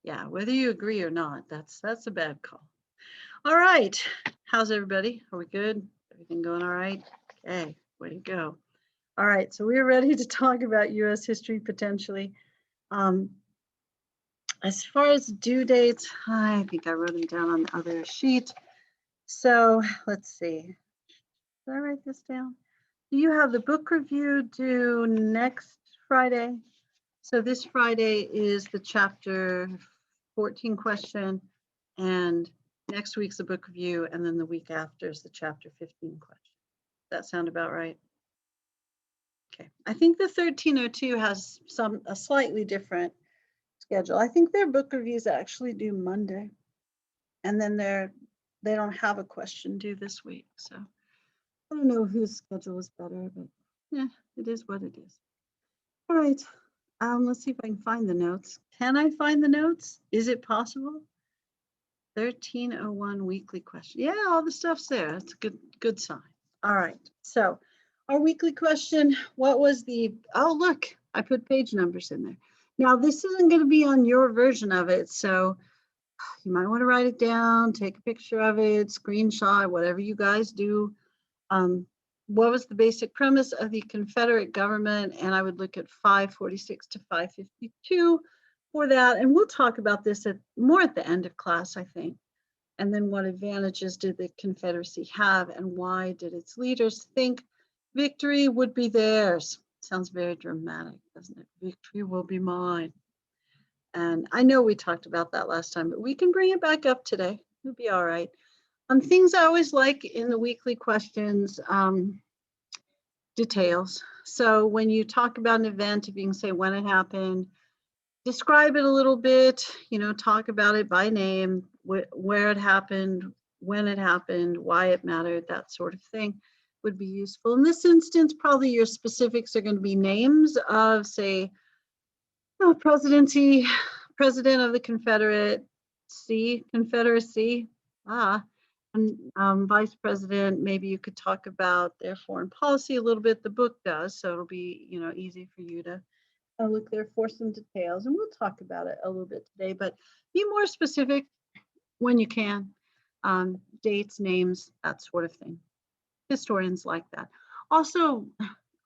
Yeah, whether you agree or not, that's a bad call. All right. How's everybody? Are we good? Everything going all right? Okay, way to go. All right, so we're ready to talk about U.S. history potentially. Um, as far as due dates, I think I wrote them down on the other sheet. So let's see. Did I write this down? Do you have the book review due next Friday? So this Friday is the chapter 14 question, and next week's the book review, and then the week after is the chapter 15 question. Does that sound about right? Okay. I think the 1302 has a slightly different schedule. I think their book reviews actually due Monday, and then they don't have a question due this week. So I don't know whose schedule is better, but yeah, it is what it is. All right. Let's see if I can find the notes. Can I find the notes? Is it possible? 1301 weekly question. Yeah, all the stuff's there. That's a good sign. All right. So our weekly question, what was oh, look, I put page numbers in there. Now, this isn't going to be on your version of it, so you might want to write it down, take a picture of it, screenshot, whatever you guys do. What was the basic premise of the Confederate government? And I would look at 546 to 552 for that. And we'll talk about this more at the end of class, I think. And then what advantages did the Confederacy have, and why did its leaders think victory would be theirs? Sounds very dramatic, doesn't it? Victory will be mine. And I know we talked about that last time, but we can bring it back up today. It'll be all right. Things I always like in the weekly questions, details. So when you talk about an event, if you can say when it happened, describe it a little bit, talk about it by name, where it happened, when it happened, why it mattered, that sort of thing would be useful. In this instance, probably your specifics are going to be names of, say, president of the Confederacy, and vice president. Maybe you could talk about their foreign policy a little bit. The book does, so it'll be easy for you to look there for some details, and we'll talk about it a little bit today, but be more specific when you can. Dates, names, that sort of thing. Historians like that. Also,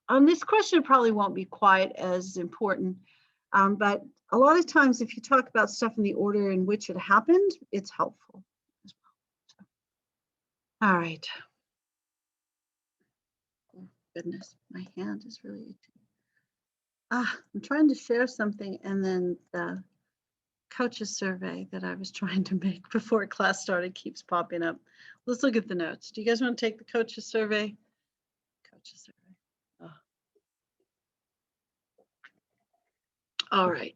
on this question, it probably won't be quite as important, but a lot of times if you talk about stuff in the order in which it happened, it's helpful as well. So, all right. Oh, goodness, my hand is really itchy. I'm trying to share something, and then the coaches survey that I was trying to make before class started keeps popping up. Let's look at the notes. Do you guys want to take the coaches survey? Coaches survey. Oh. All right.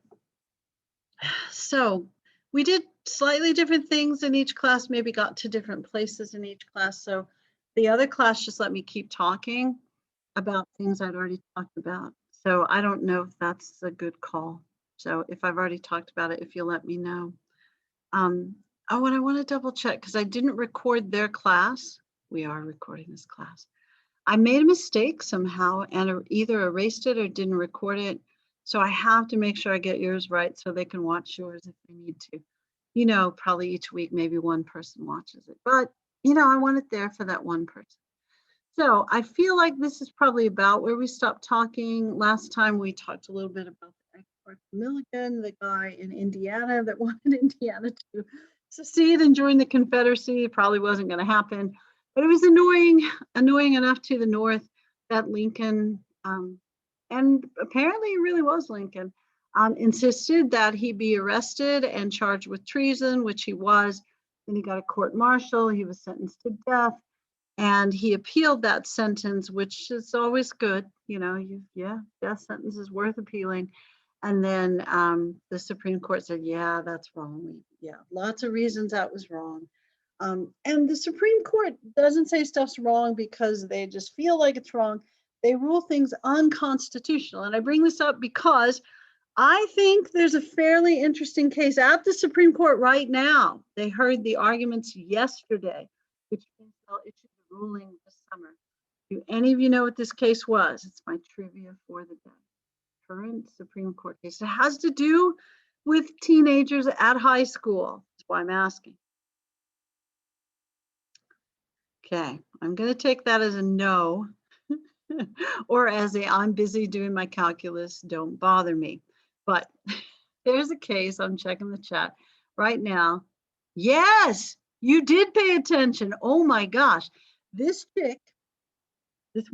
So we did slightly different things in each class, maybe got to different places in each class. So the other class just let me keep talking about things I'd already talked about. So I don't know if that's a good call. So if I've already talked about it, if you'll let me know. And I want to double check because I didn't record their class. We are recording this class. I made a mistake somehow and either erased it or didn't record it. So I have to make sure I get yours right so they can watch yours if they need to. Probably each week, maybe one person watches it. But, I want it there for that one person. So I feel like this is probably about where we stopped talking. Last time we talked a little bit about the Export Milligan, the guy in Indiana that wanted Indiana to secede and join the Confederacy. It probably wasn't going to happen, but it was annoying enough to the North that Lincoln, and apparently it really was Lincoln, insisted that he be arrested and charged with treason, which he was. Then he got a court-martial. He was sentenced to death. And he appealed that sentence, which is always good. Death sentence is worth appealing. And then the Supreme Court said, yeah, that's wrong. Lots of reasons that was wrong. And the Supreme Court doesn't say stuff's wrong because they just feel like it's wrong. They rule things unconstitutional. And I bring this up because I think there's a fairly interesting case at the Supreme Court right now. They heard the arguments yesterday, which means they'll issue the ruling this summer. Do any of you know what this case was? It's my trivia for the day. Current Supreme Court case. It has to do with teenagers at high school. That's why I'm asking. Okay, I'm going to take that as a no, or as a I'm busy doing my calculus, don't bother me. But there's a case, I'm checking the chat right now. Yes, you did pay attention. Oh my gosh. This chick, this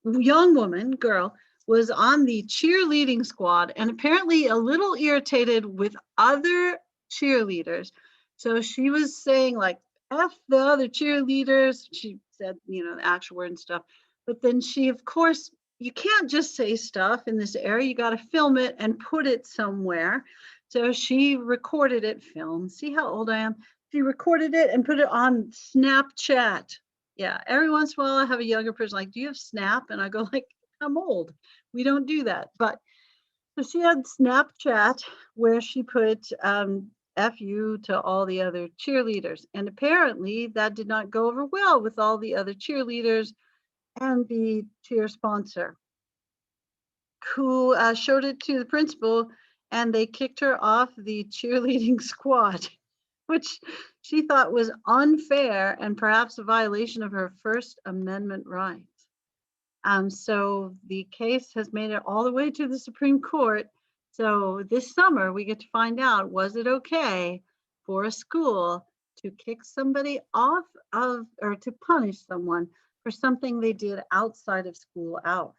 young woman, girl, was on the cheerleading squad and apparently a little irritated with other cheerleaders. So she was saying like, F the other cheerleaders. She said, the actual word and stuff. But then she, of course, you can't just say stuff in this area. You got to film it and put it somewhere. So she recorded it, see how old I am? She recorded it and put it on Snapchat. Yeah, every once in a while I have a younger person like, do you have Snap? And I go like, I'm old. We don't do that. But so she had Snapchat where she put F you to all the other cheerleaders. And apparently that did not go over well with all the other cheerleaders and the cheer sponsor, who showed it to the principal, and they kicked her off the cheerleading squad, which she thought was unfair and perhaps a violation of her First Amendment rights. So the case has made it all the way to the Supreme Court. So this summer we get to find out, was it okay for a school to kick somebody off of, or to punish someone for something they did outside of school hours?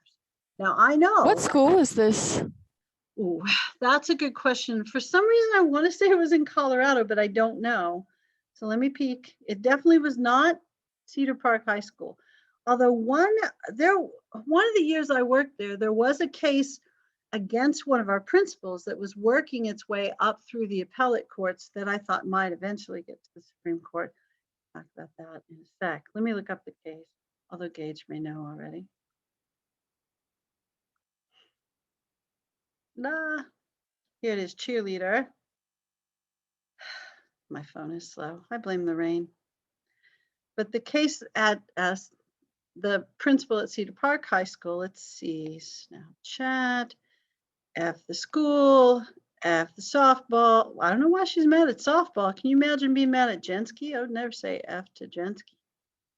Now I know. What school is this? Ooh, that's a good question. For some reason, I want to say it was in Colorado, but I don't know. So let me peek. It definitely was not Cedar Park High School. Although one of the years I worked there was a case against one of our principals that was working its way up through the appellate courts that I thought might eventually get to the Supreme Court. Talk about that in a sec. Let me look up the case, although Gage may know already. Nah, here it is, cheerleader. My phone is slow. I blame the rain. But the case at the principal at Cedar Park High School, let's see, Snapchat, F the school, F the softball. I don't know why she's mad at softball. Can you imagine being mad at Jensky? I would never say F to Jensky.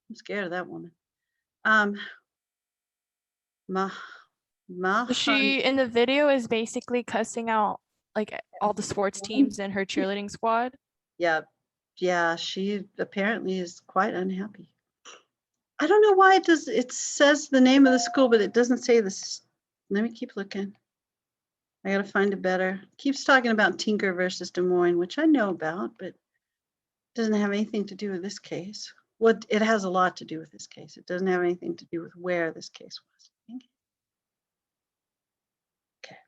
I'm scared of that woman. She in the video is basically cussing out like all the sports teams in her cheerleading squad. Yeah, she apparently is quite unhappy. I don't know why it says the name of the school, but it doesn't say this. Let me keep looking. I gotta find it better. It keeps talking about Tinker versus Des Moines, which I know about, but it doesn't have anything to do with this case. Well, it has a lot to do with this case. It doesn't have anything to do with where this case was. Okay,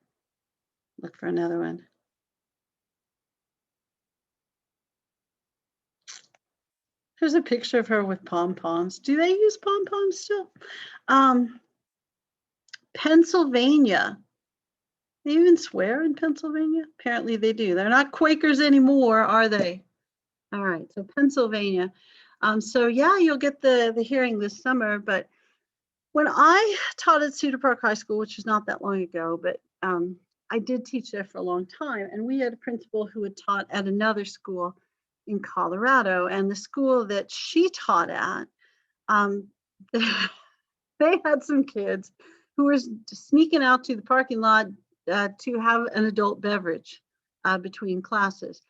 look for another one. There's a picture of her with pom-poms. Do they use pom-poms still? Pennsylvania. They even swear in Pennsylvania? Apparently they do. They're not Quakers anymore, are they? All right, so Pennsylvania. So yeah, you'll get the hearing this summer, but when I taught at Cedar Park High School, which was not that long ago, but I did teach there for a long time, and we had a principal who had taught at another school in Colorado, and the school that she taught at, they had some kids who were sneaking out to the parking lot to have an adult beverage between classes.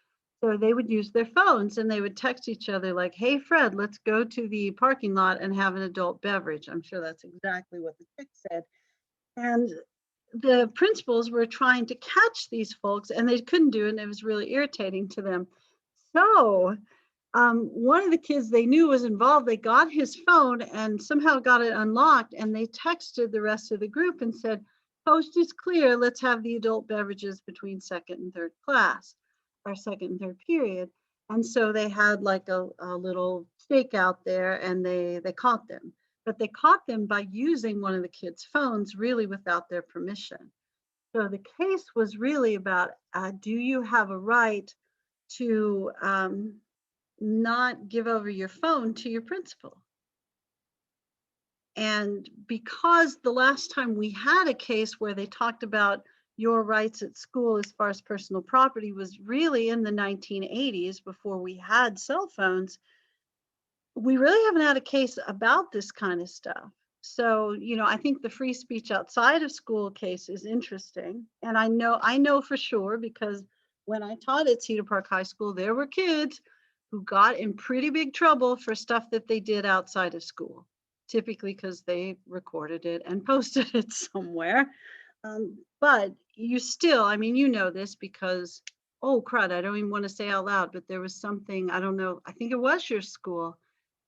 So they would use their phones and they would text each other like, hey, Fred, let's go to the parking lot and have an adult beverage. I'm sure that's exactly what the chick said. And the principals were trying to catch these folks and they couldn't do it, and it was really irritating to them. So one of the kids they knew was involved, they got his phone and somehow got it unlocked, and they texted the rest of the group and said, coast is clear, let's have the adult beverages between second and third class, or second and third period. And so they had like a little stake out there, and they caught them. But they caught them by using one of the kids' phones, really without their permission. So the case was really about, do you have a right to not give over your phone to your principal? And because the last time we had a case where they talked about your rights at school as far as personal property was really in the 1980s, before we had cell phones. We really haven't had a case about this kind of stuff. So, I think the free speech outside of school case is interesting. And I know for sure, because when I taught at Cedar Park High School, there were kids who got in pretty big trouble for stuff that they did outside of school, typically because they recorded it and posted it somewhere. But you still, I mean, this because, oh crud, I don't even want to say out loud, but there was something, I don't know, I think it was your school,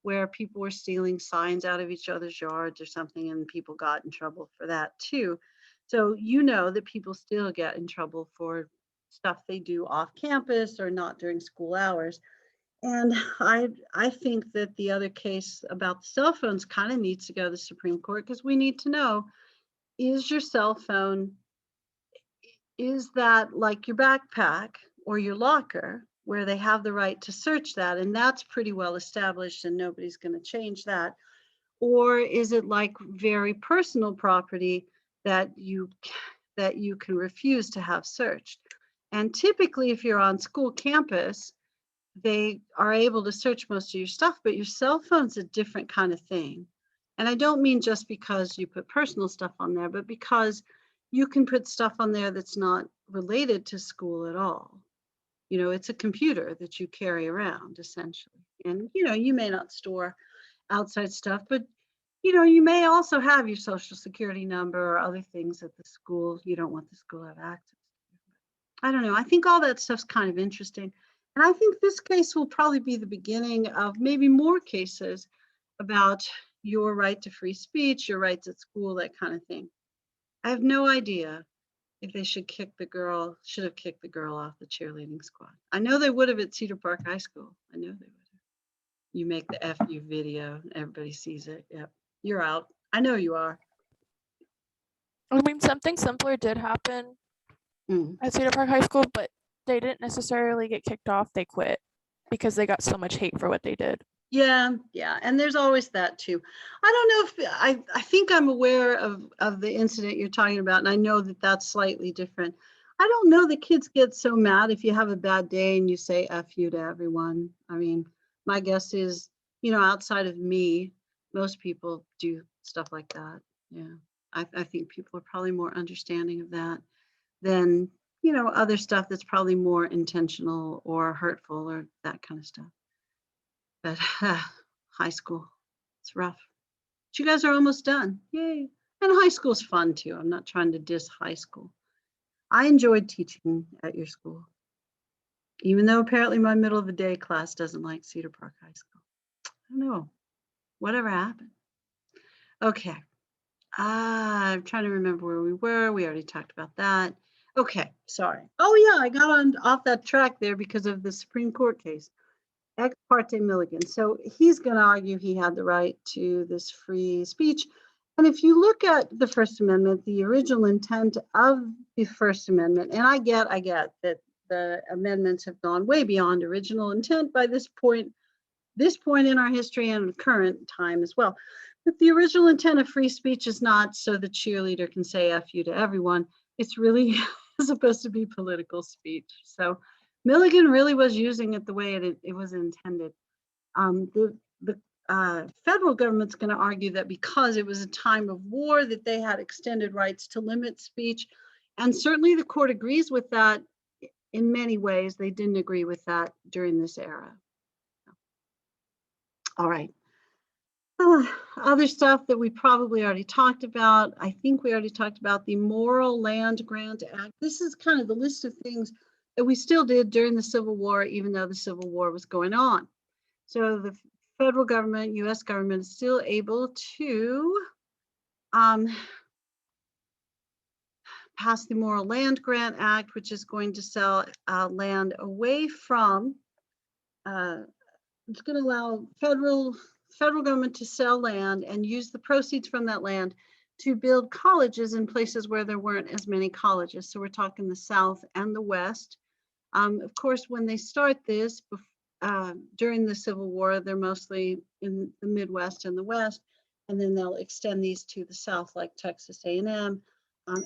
where people were stealing signs out of each other's yards or something, and people got in trouble for that too. So that people still get in trouble for stuff they do off campus or not during school hours. And I think that the other case about the cell phones kind of needs to go to the Supreme Court, because we need to know, is your cell phone, is that like your backpack or your locker, where they have the right to search that, and that's pretty well established and nobody's going to change that? Or is it like very personal property that you can refuse to have searched? And typically, if you're on school campus, they are able to search most of your stuff, but your cell phone's a different kind of thing. And I don't mean just because you put personal stuff on there, but because you can put stuff on there that's not related to school at all. It's a computer that you carry around essentially. And, you may not store outside stuff, but, you may also have your social security number or other things at the school you don't want the school to have access to. I don't know. I think all that stuff's kind of interesting. And I think this case will probably be the beginning of maybe more cases about your right to free speech, your rights at school, that kind of thing. I have no idea if they should have kicked the girl off the cheerleading squad. I know they would have at Cedar Park High School. I know they would have. You make the FU video, everybody sees it. Yep, you're out. I know you are. I mean, something simpler did happen at Cedar Park High School, but they didn't necessarily get kicked off. They quit because they got so much hate for what they did. Yeah, and there's always that too. I don't know if I think I'm aware of the incident you're talking about, and I know that that's slightly different. I don't know that kids get so mad if you have a bad day and you say F you to everyone. I mean, my guess is, outside of me, most people do stuff like that. Yeah, I think people are probably more understanding of that than, other stuff that's probably more intentional or hurtful or that kind of stuff. But high school, it's rough. But you guys are almost done. Yay. And high school's fun too. I'm not trying to diss high school. I enjoyed teaching at your school, even though apparently my middle of the day class doesn't like Cedar Park High School. I don't know. Whatever happened. Okay. I'm trying to remember where we were. We already talked about that. Okay, sorry. Oh yeah, I got off that track there because of the Supreme Court case. Ex parte Milligan. So he's going to argue he had the right to this free speech. And if you look at the First Amendment, the original intent of the First Amendment, and I get that the amendments have gone way beyond original intent by this point in our history and current time as well. But the original intent of free speech is not so the cheerleader can say F you to everyone. It's really supposed to be political speech. So Milligan really was using it the way it was intended. The federal government's going to argue that because it was a time of war, that they had extended rights to limit speech. And certainly the court agrees with that in many ways. They didn't agree with that during this era. All right. Other stuff that we probably already talked about. I think we already talked about the Moral Land Grant Act. This is kind of the list of things that we still did during the Civil War, even though the Civil War was going on. So the federal government, US government, is still able to pass the Moral Land Grant Act, which is going to sell land away from, it's going to allow federal government to sell land and use the proceeds from that land to build colleges in places where there weren't as many colleges. So we're talking the South and the West. Of course, when they start this during the Civil War, they're mostly in the Midwest and the West, and then they'll extend these to the South, like Texas A&M,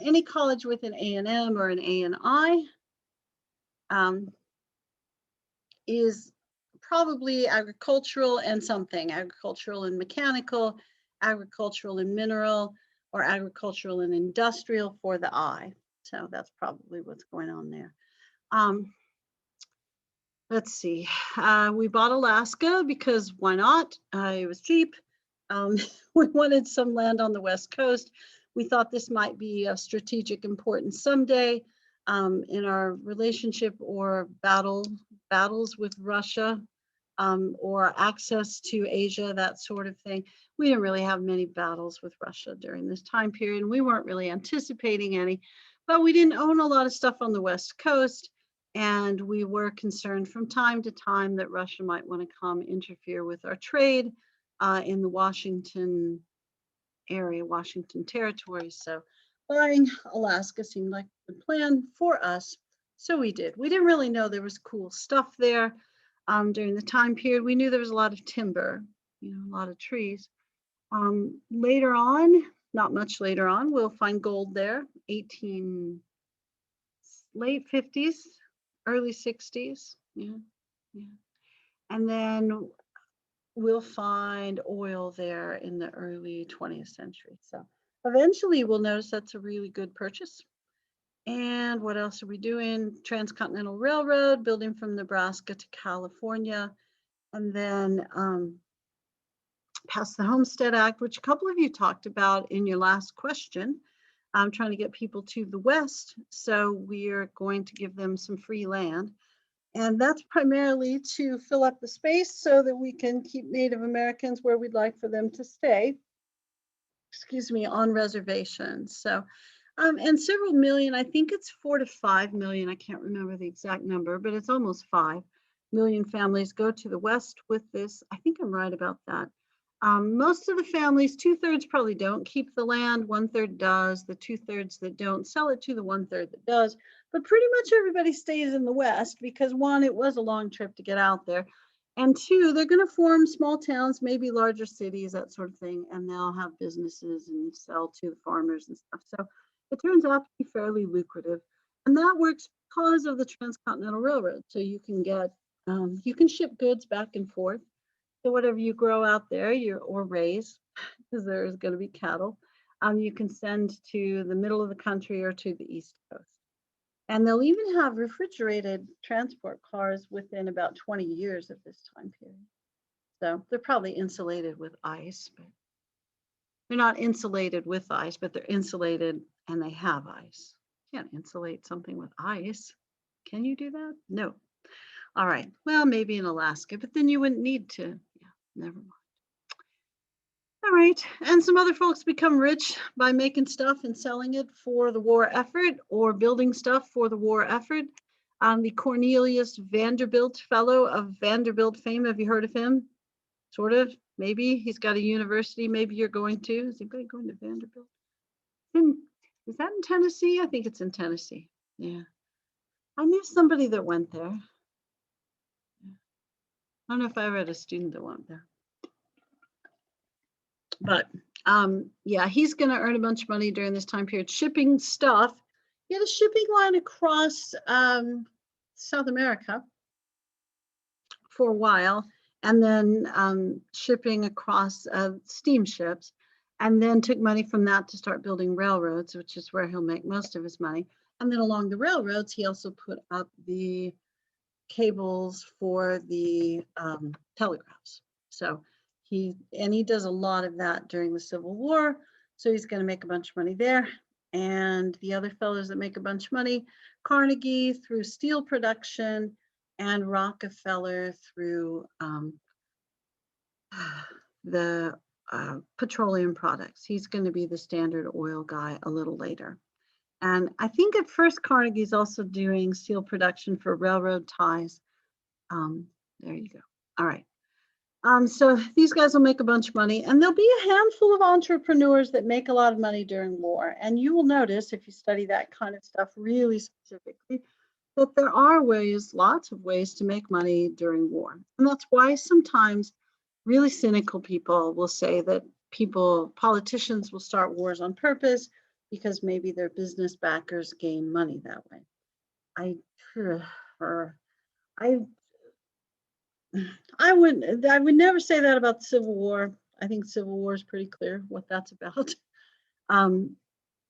Any college with an A&M or an A&I is probably agricultural and something, agricultural and mechanical, agricultural and mineral, or agricultural and industrial for the I. So that's probably what's going on there. Let's see, we bought Alaska because why not? It was cheap. We wanted some land on the West Coast. We thought this might be of strategic importance someday in our relationship or battles with Russia or access to Asia, that sort of thing. We didn't really have many battles with Russia during this time period, and we weren't really anticipating any, but we didn't own a lot of stuff on the West Coast. And we were concerned from time to time that Russia might want to come interfere with our trade in the Washington area, Washington territory. So buying Alaska seemed like a good plan for us. So we did. We didn't really know there was cool stuff there during the time period. We knew there was a lot of timber, a lot of trees. Later on, not much later on, we'll find gold there, late 50s. Early 60s, yeah. And then we'll find oil there in the early 20th century. So eventually we'll notice that's a really good purchase. And what else are we doing? Transcontinental Railroad, building from Nebraska to California. And then passed the Homestead Act, which a couple of you talked about in your last question. I'm trying to get people to the West, so we are going to give them some free land. And that's primarily to fill up the space so that we can keep Native Americans where we'd like for them to stay, on reservations. So, and several million, I think it's 4 to 5 million, I can't remember the exact number, but it's almost 5 million families go to the West with this. I think I'm right about that. Most of the families, 2/3 probably don't keep the land, 1/3 does. The 2/3 that don't sell it to the 1/3 that does. But pretty much everybody stays in the West because 1, it was a long trip to get out there. And 2, they're going to form small towns, maybe larger cities, that sort of thing. And they'll have businesses and sell to the farmers and stuff. So it turns out to be fairly lucrative. And that works because of the Transcontinental Railroad. So you can get, you can ship goods back and forth. So whatever you grow out there, or raise, because there's going to be cattle, you can send to the middle of the country or to the East Coast. And they'll even have refrigerated transport cars within about 20 years of this time period. So they're probably insulated with ice, but they're not insulated with ice, but they're insulated and they have ice. You can't insulate something with ice. Can you do that? No. All right. Well, maybe in Alaska, but then you wouldn't need to. Yeah, never mind. All right. And some other folks become rich by making stuff and selling it for the war effort or building stuff for the war effort. The Cornelius Vanderbilt Fellow of Vanderbilt fame. Have you heard of him? Sort of. Maybe he's got a university. Maybe you're going to. Is anybody going to Vanderbilt? Is that in Tennessee? I think it's in Tennessee. Yeah. I knew somebody that went there. I don't know if I ever had a student that went there. But yeah, he's going to earn a bunch of money during this time period shipping stuff. He had a shipping line across South America for a while, and then shipping across steamships, and then took money from that to start building railroads, which is where he'll make most of his money. And then along the railroads, he also put up the cables for the telegraphs. So he does a lot of that during the Civil War. So he's going to make a bunch of money there. And the other fellows that make a bunch of money, Carnegie through steel production and Rockefeller through the petroleum products. He's going to be the Standard Oil guy a little later. And I think at first Carnegie's also doing steel production for railroad ties. There you go. All right. So these guys will make a bunch of money, and there'll be a handful of entrepreneurs that make a lot of money during war. And you will notice, if you study that kind of stuff really specifically, that there are ways, lots of ways to make money during war. And that's why sometimes really cynical people will say that politicians will start wars on purpose because maybe their business backers gain money that way. I would never say that about the Civil War. I think Civil War is pretty clear what that's about.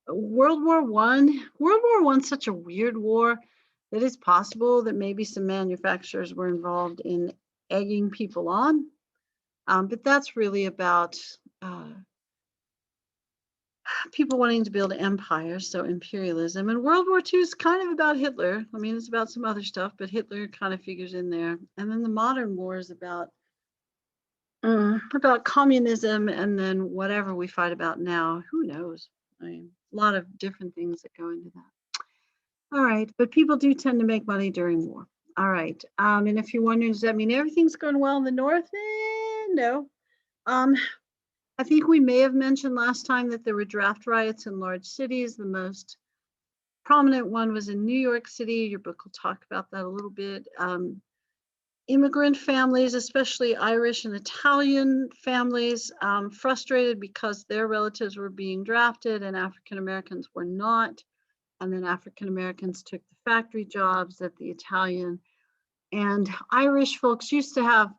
World War One's such a weird war that it's possible that maybe some manufacturers were involved in egging people on. But that's really about people wanting to build empires, so imperialism. And World War II is kind of about Hitler. I mean, it's about some other stuff, but Hitler kind of figures in there. And then the modern war is about communism, and then whatever we fight about now, who knows? I mean, a lot of different things that go into that. All right, but people do tend to make money during war. All right, and if you're wondering, does that mean everything's going well in the North? No. I think we may have mentioned last time that there were draft riots in large cities. The most prominent one was in New York City. Your book will talk about that a little bit. Immigrant families, especially Irish and Italian families, frustrated because their relatives were being drafted and African Americans were not. And then African Americans took the factory jobs that the Italian and Irish folks used to have.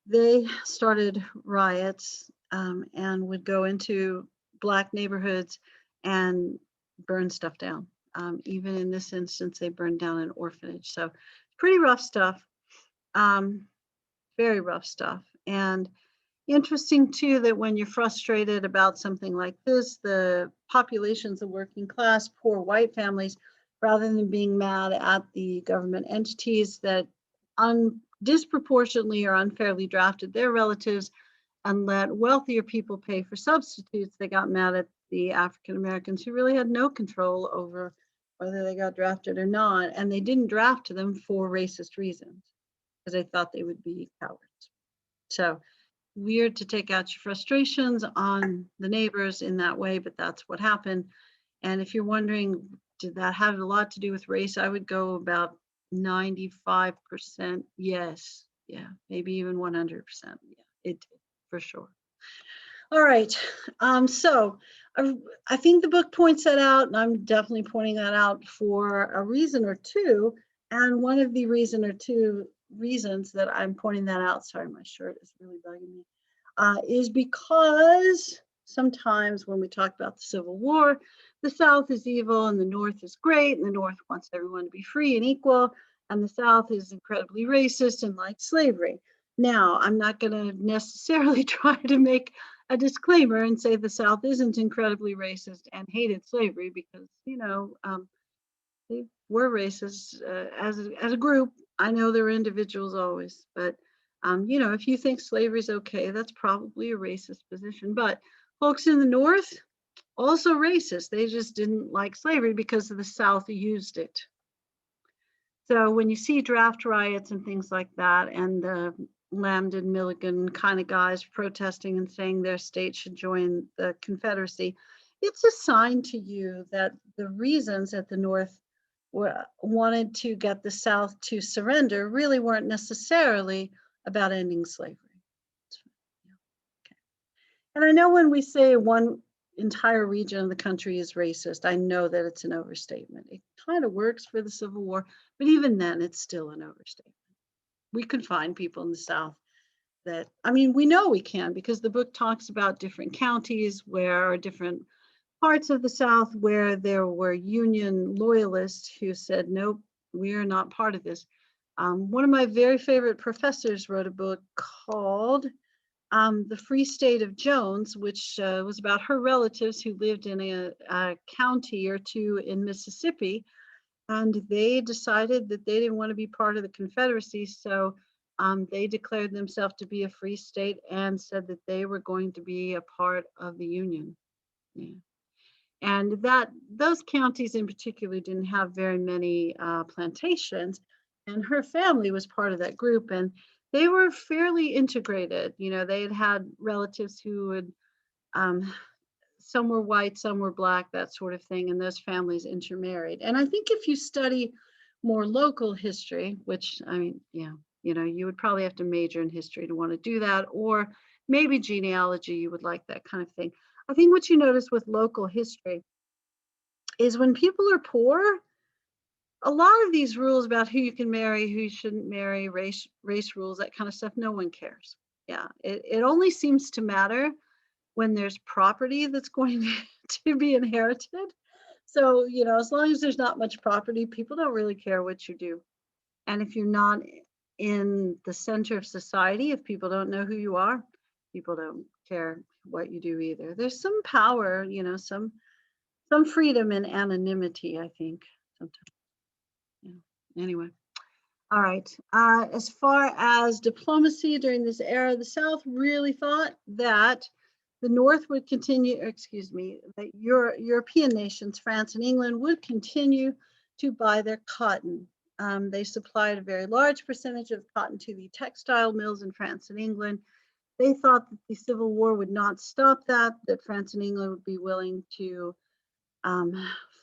They started riots and would go into Black neighborhoods and burn stuff down. Even in this instance, they burned down an orphanage. So pretty rough stuff, very rough stuff. And interesting too, that when you're frustrated about something like this, the populations of working class, poor white families, rather than being mad at the government entities that disproportionately or unfairly drafted their relatives and let wealthier people pay for substitutes, they got mad at the African Americans who really had no control over whether they got drafted or not. And they didn't draft them for racist reasons because they thought they would be cowards. So weird to take out your frustrations on the neighbors in that way, but that's what happened. And if you're wondering, did that have a lot to do with race? I would go about 95% yes. Yeah, maybe even 100%. Yeah, it did for sure. All right. So I think the book points that out, and I'm definitely pointing that out for a reason or two. And one of the reasons that I'm pointing that out, sorry, my shirt is really bugging me, is because sometimes when we talk about the Civil War, the South is evil and the North is great, and the North wants everyone to be free and equal, and the South is incredibly racist and likes slavery. Now, I'm not going to necessarily try to make a disclaimer and say the South isn't incredibly racist and hated slavery, because, they were racist as a group. I know there were individuals always, but if you think slavery is okay, that's probably a racist position. But folks in the North, also racist. They just didn't like slavery because the South used it. So when you see draft riots and things like that, and the Lambton Milligan kind of guys protesting and saying their state should join the Confederacy, it's a sign to you that the reasons that the North wanted to get the South to surrender really weren't necessarily about ending slavery. Okay. And I know when we say one entire region of the country is racist, I know that it's an overstatement. It kind of works for the Civil War, but even then it's still an overstatement. We can find people in the South that, we know we can, because the book talks about different counties or different parts of the South where there were Union loyalists who said, nope, we are not part of this. One of my very favorite professors wrote a book called The Free State of Jones, which was about her relatives who lived in a county or two in Mississippi. And they decided that they didn't want to be part of the Confederacy. So they declared themselves to be a free state and said that they were going to be a part of the Union. Yeah. And those counties in particular didn't have very many plantations. And her family was part of that group. And they were fairly integrated. They had relatives who would, some were white, some were Black, that sort of thing. And those families intermarried. And I think if you study more local history, which, you would probably have to major in history to want to do that, or maybe genealogy, you would like that kind of thing. I think what you notice with local history is when people are poor, a lot of these rules about who you can marry, who you shouldn't marry, race rules, that kind of stuff, no one cares. Yeah, it only seems to matter when there's property that's going to be inherited. So, you know, as long as there's not much property, people don't really care what you do. And if you're not in the center of society, if people don't know who you are, people don't care what you do either. There's some power, you know, some freedom in anonymity, I think, sometimes. Yeah. Anyway. All right. As far as diplomacy during this era, the South really thought that the North would continue, or excuse me, that European nations, France and England, would continue to buy their cotton. They supplied a very large percentage of cotton to the textile mills in France and England. They thought that the Civil War would not stop that France and England would be willing to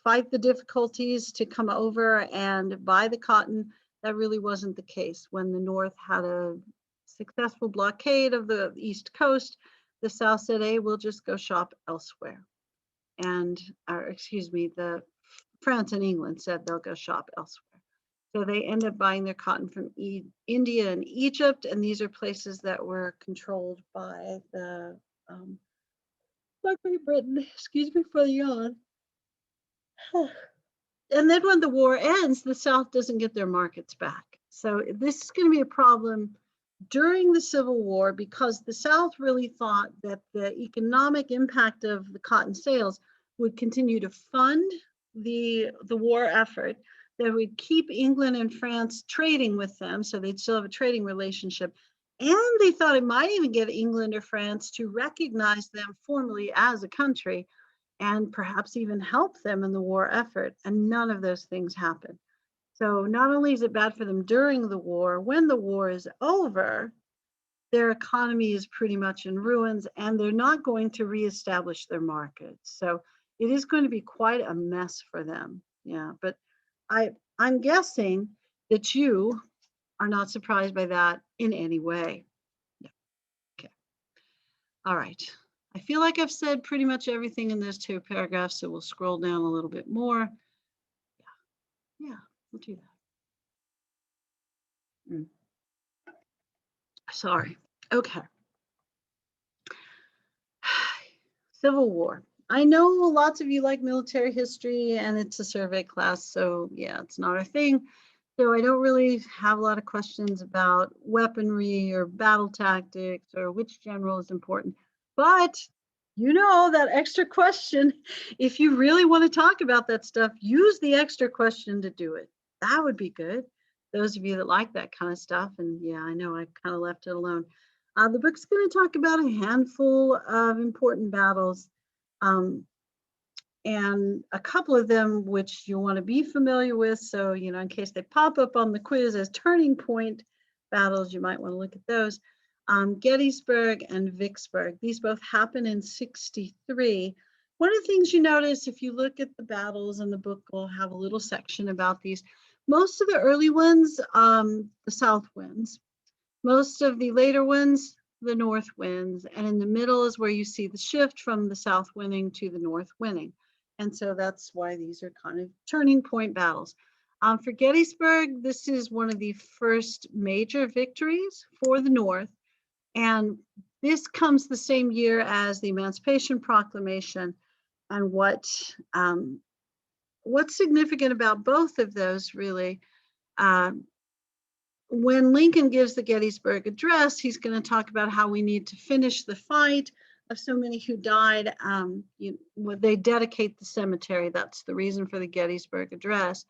fight the difficulties to come over and buy the cotton. That really wasn't the case. When the North had a successful blockade of the East Coast, the South said, hey, we'll just go shop elsewhere. And, or excuse me, the France and England said they'll go shop elsewhere. So they end up buying their cotton from India and Egypt, and these are places that were controlled by the by Great Britain. Excuse me for the yawn. And then when the war ends, the South doesn't get their markets back. So this is going to be a problem during the Civil War, because the South really thought that the economic impact of the cotton sales would continue to fund the war effort, that would keep England and France trading with them, so they'd still have a trading relationship. And they thought it might even get England or France to recognize them formally as a country and perhaps even help them in the war effort. And none of those things happened. So not only is it bad for them during the war, when the war is over, their economy is pretty much in ruins and they're not going to reestablish their markets. So it is going to be quite a mess for them. Yeah, but I'm guessing that you are not surprised by that in any way. Yeah. Okay. All right. I feel like I've said pretty much everything in those 2 paragraphs, so we'll scroll down a little bit more. Yeah, we'll do that. Sorry. Okay. Civil War. I know lots of you like military history and it's a survey class, so yeah, it's not our thing. So I don't really have a lot of questions about weaponry or battle tactics or which general is important. But you know, that extra question, if you really want to talk about that stuff, use the extra question to do it. That would be good. Those of you that like that kind of stuff. And yeah, I know I kind of left it alone. The book's going to talk about a handful of important battles, and a couple of them which you'll want to be familiar with. So, you know, in case they pop up on the quiz as turning point battles, you might want to look at those. Gettysburg and Vicksburg. These both happen in 63. One of the things you notice if you look at the battles, and the book will have a little section about these, most of the early ones, the South wins. Most of the later ones, the North wins. And in the middle is where you see the shift from the South winning to the North winning. And so that's why these are kind of turning point battles. For Gettysburg, this is one of the first major victories for the North. And this comes the same year as the Emancipation Proclamation. And what's significant about both of those, really, when Lincoln gives the Gettysburg Address, he's going to talk about how we need to finish the fight of so many who died. They dedicate the cemetery. That's the reason for the Gettysburg Address.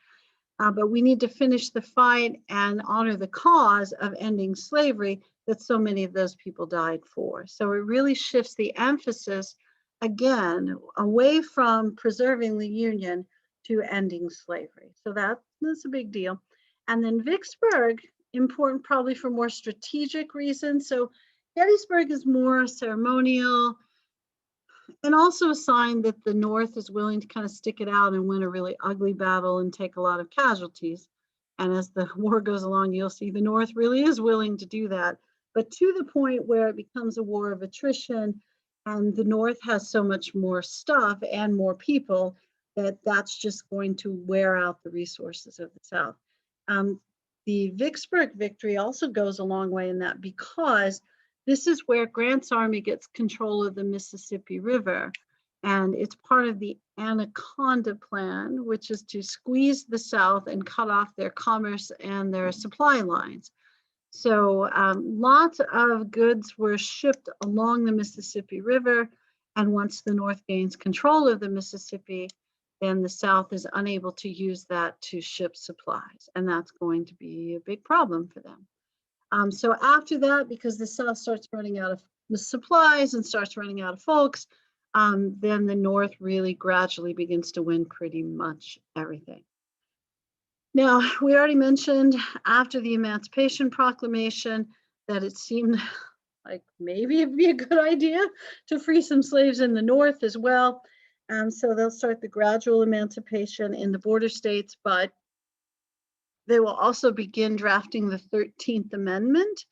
But we need to finish the fight and honor the cause of ending slavery that so many of those people died for. So it really shifts the emphasis again away from preserving the Union to ending slavery. So that's a big deal. And then Vicksburg, important probably for more strategic reasons. So Gettysburg is more ceremonial and also a sign that the North is willing to kind of stick it out and win a really ugly battle and take a lot of casualties. And as the war goes along, you'll see the North really is willing to do that, but to the point where it becomes a war of attrition And the North has so much more stuff and more people that that's just going to wear out the resources of the South. The Vicksburg victory also goes a long way in that, because this is where Grant's army gets control of the Mississippi River. And it's part of the Anaconda Plan, which is to squeeze the South and cut off their commerce and their supply lines. So lots of goods were shipped along the Mississippi River. And once the North gains control of the Mississippi, then the South is unable to use that to ship supplies. And that's going to be a big problem for them. So after that, because the South starts running out of the supplies and starts running out of folks, then the North really gradually begins to win pretty much everything. Now, we already mentioned after the Emancipation Proclamation that it seemed like maybe it'd be a good idea to free some slaves in the North as well. So they'll start the gradual emancipation in the border states, but they will also begin drafting the 13th Amendment.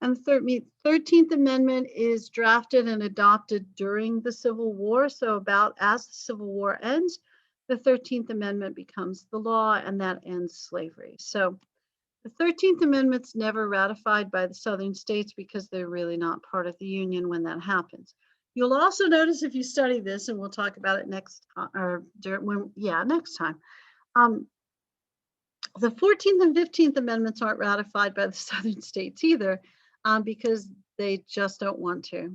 And the 13th Amendment is drafted and adopted during the Civil War. So about as the Civil War ends, the 13th Amendment becomes the law, and that ends slavery. So the 13th Amendment's never ratified by the Southern states because they're really not part of the Union when that happens. You'll also notice if you study this, and we'll talk about it next time. The 14th and 15th Amendments aren't ratified by the Southern states either, because they just don't want to.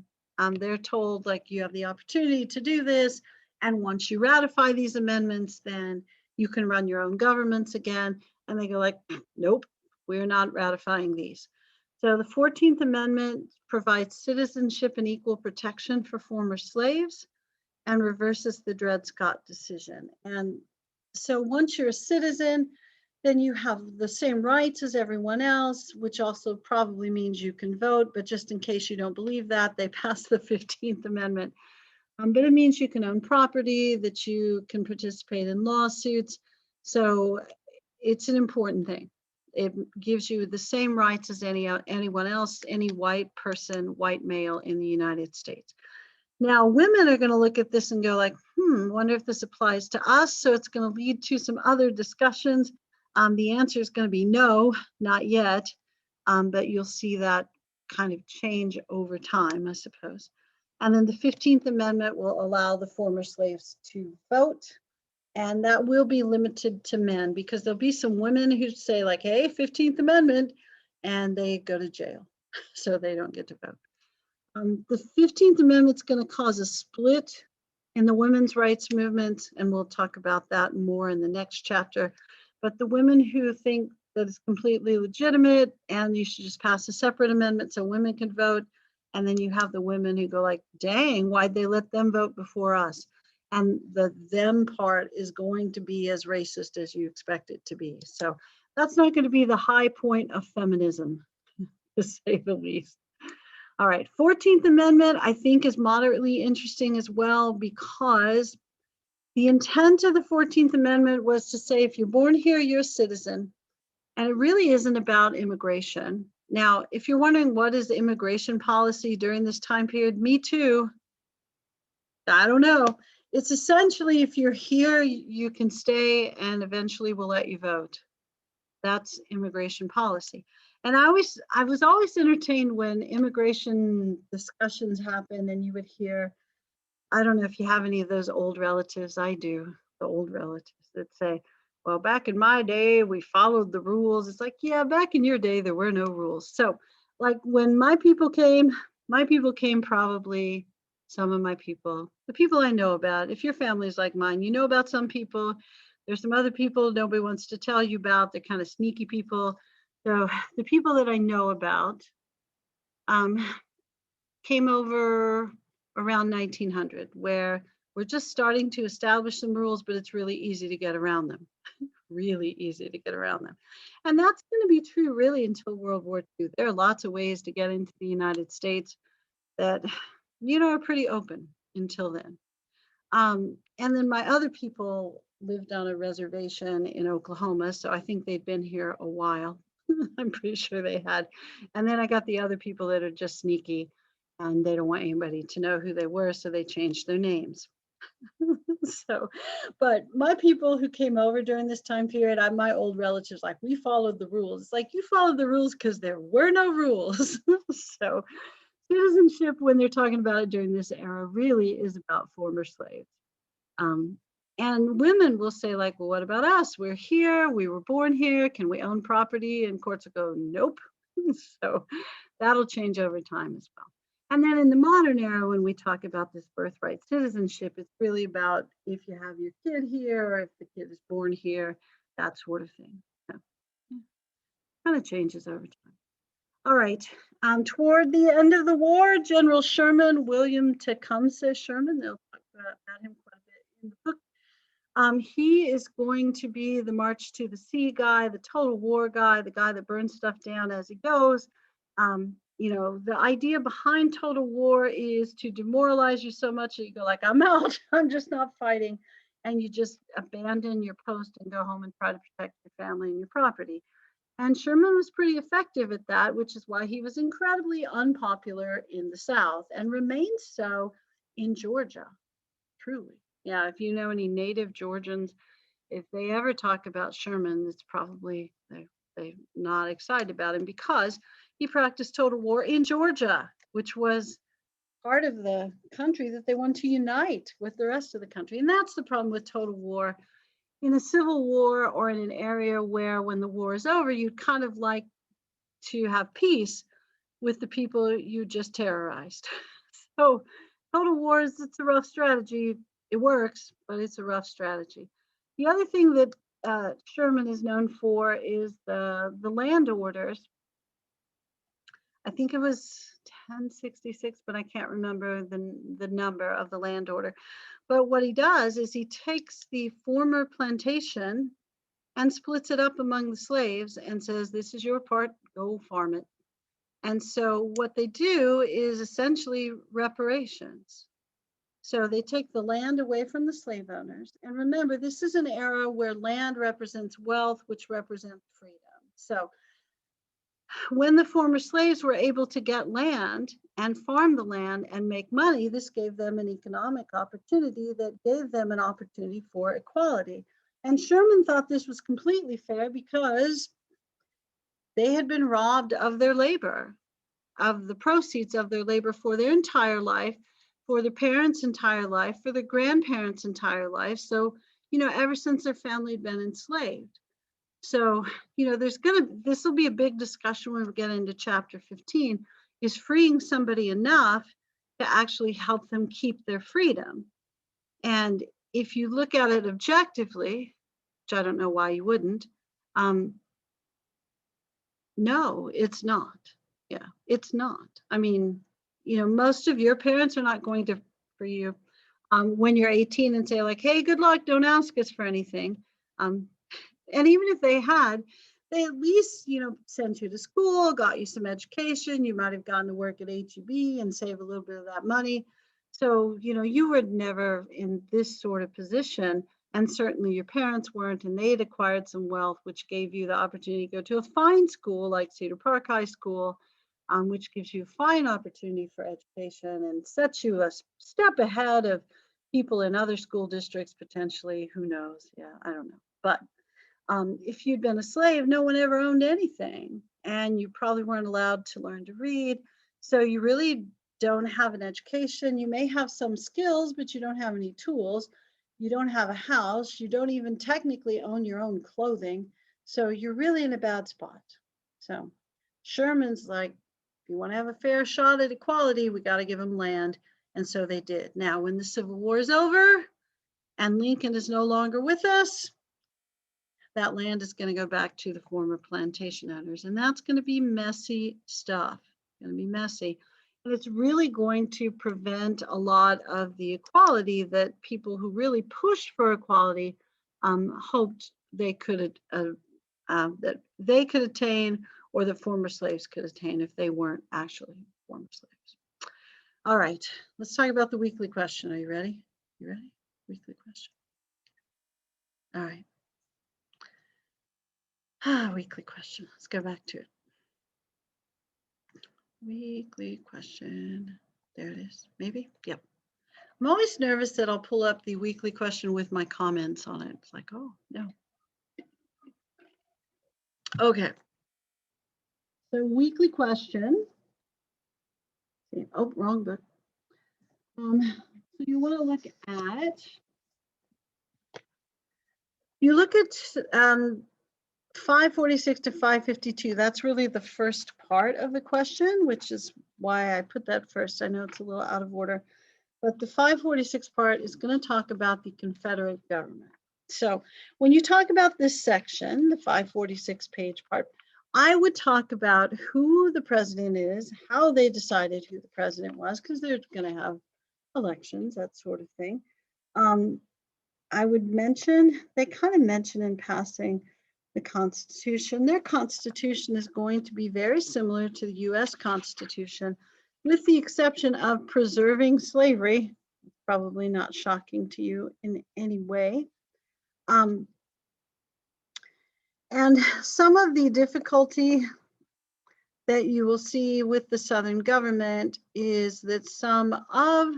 They're told, like, you have the opportunity to do this, and once you ratify these amendments, then you can run your own governments again. And they go like, nope, we're not ratifying these. So the 14th Amendment provides citizenship and equal protection for former slaves and reverses the Dred Scott decision. And so once you're a citizen, then you have the same rights as everyone else, which also probably means you can vote. But just in case you don't believe that, they passed the 15th Amendment. But it means you can own property, that you can participate in lawsuits. So it's an important thing. It gives you the same rights as anyone else, any white person, white male in the United States. Now, women are going to look at this and go like, wonder if this applies to us. So it's going to lead to some other discussions. The answer is going to be no, not yet. But you'll see that kind of change over time, I suppose. And then the 15th Amendment will allow the former slaves to vote. And that will be limited to men, because there'll be some women who say like, hey, 15th Amendment, and they go to jail. So they don't get to vote. The 15th Amendment is going to cause a split in the women's rights movement, and we'll talk about that more in the next chapter. But the women who think that it's completely legitimate and you should just pass a separate amendment so women can vote, and then you have the women who go like, dang, why'd they let them vote before us? And the them part is going to be as racist as you expect it to be. So that's not going to be the high point of feminism, to say the least. All right, 14th Amendment, I think, is moderately interesting as well, because the intent of the 14th Amendment was to say, if you're born here, you're a citizen. And it really isn't about immigration. Now, if you're wondering what is immigration policy during this time period, me too. I don't know. It's essentially, if you're here, you can stay, and eventually we'll let you vote. That's immigration policy. And I was always entertained when immigration discussions happen and you would hear, I don't know if you have any of those old relatives, I do, the old relatives that say, well, back in my day, we followed the rules. It's like, yeah, back in your day, there were no rules. So like when my people came probably, some of my people, the people I know about. If your family is like mine, you know about some people. There's some other people nobody wants to tell you about. They're kind of sneaky people. So the people that I know about came over around 1900, where we're just starting to establish some rules, but it's really easy to get around them. Really easy to get around them. And that's going to be true really until World War II. There are lots of ways to get into the United States that, are pretty open until then. And then my other people lived on a reservation in Oklahoma, so I think they'd been here a while. I'm pretty sure they had. And then I got the other people that are just sneaky. and they don't want anybody to know who they were, so they changed their names. So, but my people who came over during this time period, my old relatives, like, we followed the rules. It's like, you followed the rules because there were no rules. So citizenship, when they're talking about it during this era, really is about former slaves. Um, and women will say, like, well, what about us? We're here, we were born here, can we own property? And courts will go, nope. So that'll change over time as well. And then in the modern era, when we talk about this birthright citizenship, it's really about if you have your kid here or if the kid is born here, that sort of thing. So, yeah, kind of changes over time. All right. Toward the end of the war, General Sherman, William Tecumseh Sherman, they'll talk about him quite a bit in the book. He is going to be the March to the Sea guy, the total war guy, the guy that burns stuff down as he goes. The idea behind total war is to demoralize you so much that you go like, I'm out, I'm just not fighting. And you just abandon your post and go home and try to protect your family and your property. And Sherman was pretty effective at that, which is why he was incredibly unpopular in the South and remains so in Georgia, truly. Yeah, if you know any native Georgians, if they ever talk about Sherman, it's probably they're not excited about him because he practiced total war in Georgia, which was part of the country that they wanted to unite with the rest of the country. And that's the problem with total war. In a civil war or in an area where when the war is over, you'd kind of like to have peace with the people you just terrorized. So total wars, it's a rough strategy. It works, but it's a rough strategy. The other thing that Sherman is known for is the land orders. I think it was 1066, but I can't remember the number of the land order. But what he does is he takes the former plantation and splits it up among the slaves and says, this is your part, go farm it. And so what they do is essentially reparations. So they take the land away from the slave owners. And remember, this is an era where land represents wealth, which represents freedom. So when the former slaves were able to get land and farm the land and make money, this gave them an economic opportunity that gave them an opportunity for equality. And Sherman thought this was completely fair because they had been robbed of their labor, of the proceeds of their labor for their entire life, for their parents' entire life, for their grandparents' entire life. So, ever since their family had been enslaved. So, this will be a big discussion when we get into chapter 15, is freeing somebody enough to actually help them keep their freedom. And if you look at it objectively, which I don't know why you wouldn't, no, it's not. Yeah, it's not. I mean, most of your parents are not going to free you when you're 18 and say like, hey, good luck, don't ask us for anything. And even if they had, they at least, sent you to school, got you some education. You might have gone to work at HEB and save a little bit of that money. So, you were never in this sort of position. And certainly your parents weren't, and they'd acquired some wealth, which gave you the opportunity to go to a fine school like Cedar Park High School, which gives you a fine opportunity for education and sets you a step ahead of people in other school districts, potentially. Who knows? Yeah, I don't know. But if you'd been a slave, no one ever owned anything, and you probably weren't allowed to learn to read. So you really don't have an education. You may have some skills, but you don't have any tools. You don't have a house. You don't even technically own your own clothing. So you're really in a bad spot. So Sherman's like, if you want to have a fair shot at equality, we got to give them land. And so they did. Now, when the Civil War is over and Lincoln is no longer with us, that land is going to go back to the former plantation owners. And that's going to be messy stuff. It's going to be messy. And it's really going to prevent a lot of the equality that people who really pushed for equality hoped they could attain, or the former slaves could attain if they weren't actually former slaves. All right, let's talk about the weekly question. Are you ready? You ready? Weekly question. All right. Weekly question. Let's go back to it. Weekly question. There it is, maybe, yep. I'm always nervous that I'll pull up the weekly question with my comments on it. It's like, oh, no. Okay. So weekly question. Oh, wrong book. So you want to look at, you look at 546 to 552. That's really the first part of the question, which is why I put that first. I know it's a little out of order, but the 546 part is going to talk about the Confederate government. So when you talk about this section, the 546 page part, I would talk about who the president is, how they decided who the president was, because they're going to have elections, that sort of thing. I would mention, they kind of mention in passing the Constitution. Their Constitution is going to be very similar to the US Constitution, with the exception of preserving slavery. Probably not shocking to you in any way. And some of the difficulty that you will see with the Southern government is that some of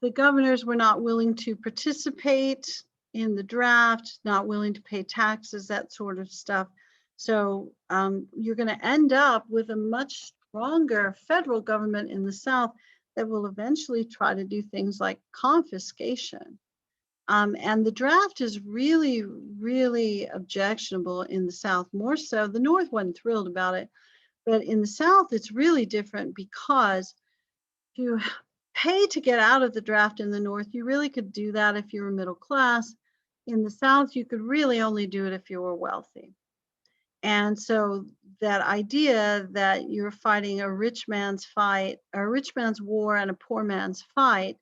the governors were not willing to participate in the draft, not willing to pay taxes, that sort of stuff. So you're going to end up with a much stronger federal government in the South that will eventually try to do things like confiscation. And the draft is really, really objectionable in the South, more so. The North wasn't thrilled about it, but in the South, it's really different because to pay to get out of the draft in the North, you really could do that if you were middle class. In the South, you could really only do it if you were wealthy. And so that idea that you're fighting a rich man's fight, a rich man's war and a poor man's fight,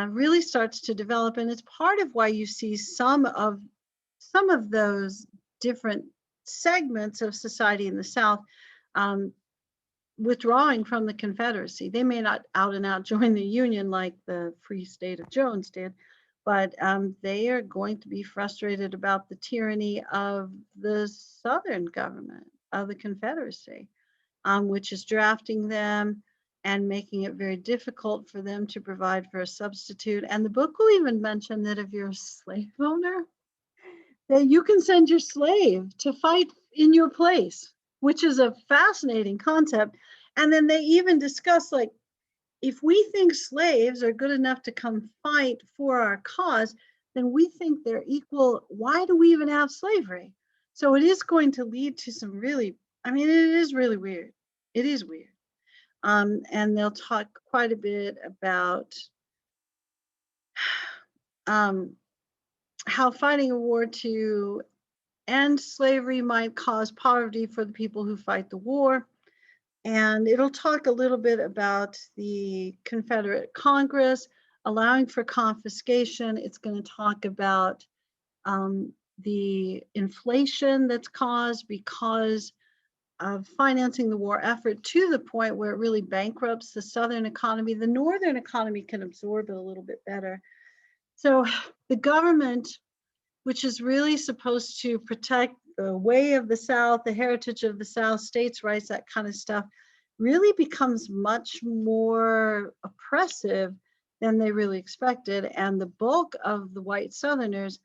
really starts to develop, and it's part of why you see some of those different segments of society in the South withdrawing from the Confederacy. They may not out and out join the Union like the Free State of Jones did, but they are going to be frustrated about the tyranny of the Southern government, of the Confederacy, which is drafting them and making it very difficult for them to provide for a substitute. And the book will even mention that if you're a slave owner, that you can send your slave to fight in your place, which is a fascinating concept. And then they even discuss, like, if we think slaves are good enough to come fight for our cause, then we think they're equal. Why do we even have slavery? So it is going to lead to some really, I mean, it is really weird. It is weird. And they'll talk quite a bit about how fighting a war to end slavery might cause poverty for the people who fight the war. And it'll talk a little bit about the Confederate Congress allowing for confiscation. It's going to talk about the inflation that's caused because of financing the war effort, to the point where it really bankrupts the Southern economy. The Northern economy can absorb it a little bit better. So the government, which is really supposed to protect the way of the South, the heritage of the South, states' rights, that kind of stuff, really becomes much more oppressive than they really expected. And the bulk of the white Southerners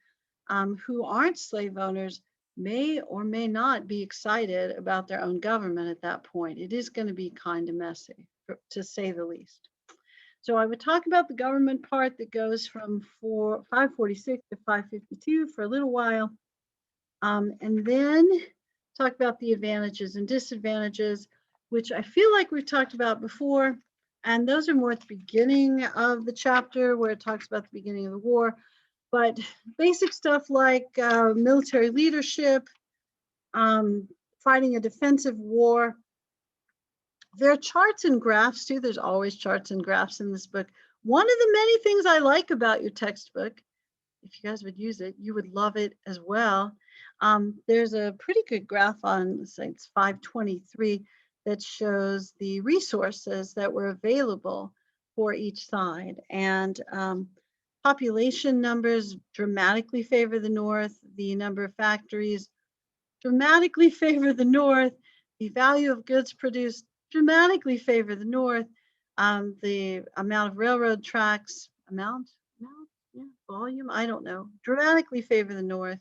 who aren't slave owners may or may not be excited about their own government at that point. It is going to be kind of messy, to say the least. So I would talk about the government part that goes from 546 to 552 for a little while, and then talk about the advantages and disadvantages, which I feel like we've talked about before. And those are more at the beginning of the chapter, where it talks about the beginning of the war. But basic stuff like military leadership, fighting a defensive war. There are charts and graphs too. There's always charts and graphs in this book. One of the many things I like about your textbook, if you guys would use it, you would love it as well. There's a pretty good graph on, it's 523, that shows the resources that were available for each side. And population numbers dramatically favor the North. The number of factories dramatically favor the North. The value of goods produced dramatically favor the North. The amount of railroad tracks, yeah, volume, I don't know, dramatically favor the North.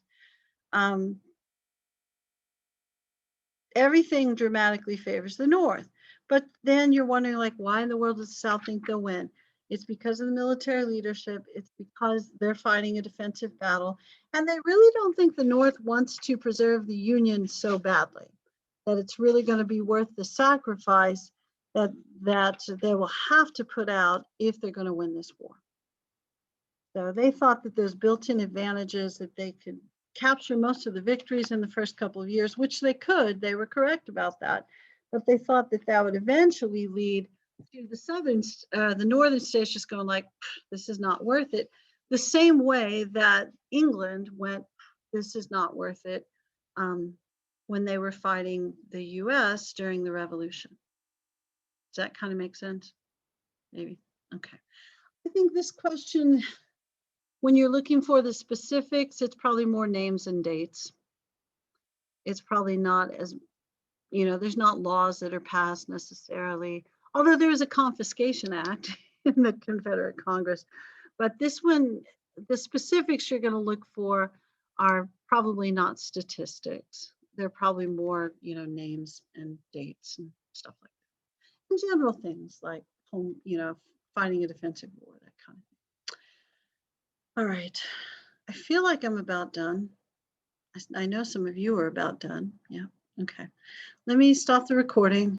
Everything dramatically favors the North. But then you're wondering, like, why in the world does the South think they'll win? It's because of the military leadership. It's because they're fighting a defensive battle. And they really don't think the North wants to preserve the Union so badly that it's really going to be worth the sacrifice that they will have to put out if they're going to win this war. So they thought that there's built-in advantages, that they could capture most of the victories in the first couple of years, which they could. They were correct about that. But they thought that that would eventually lead to the northern states just going like, this is not worth it. The same way that England went, this is not worth it, when they were fighting the US during the Revolution. Does that kind of make sense? Maybe. Okay. I think this question, when you're looking for the specifics, it's probably more names and dates. It's probably not as, there's not laws that are passed necessarily, although there is a Confiscation Act in the Confederate Congress. But this one, the specifics you're going to look for are probably not statistics. They're probably more, names and dates and stuff like that. And general things like fighting a defensive war, that kind of thing. All right. I feel like I'm about done. I know some of you are about done. Yeah. Okay. Let me stop the recording.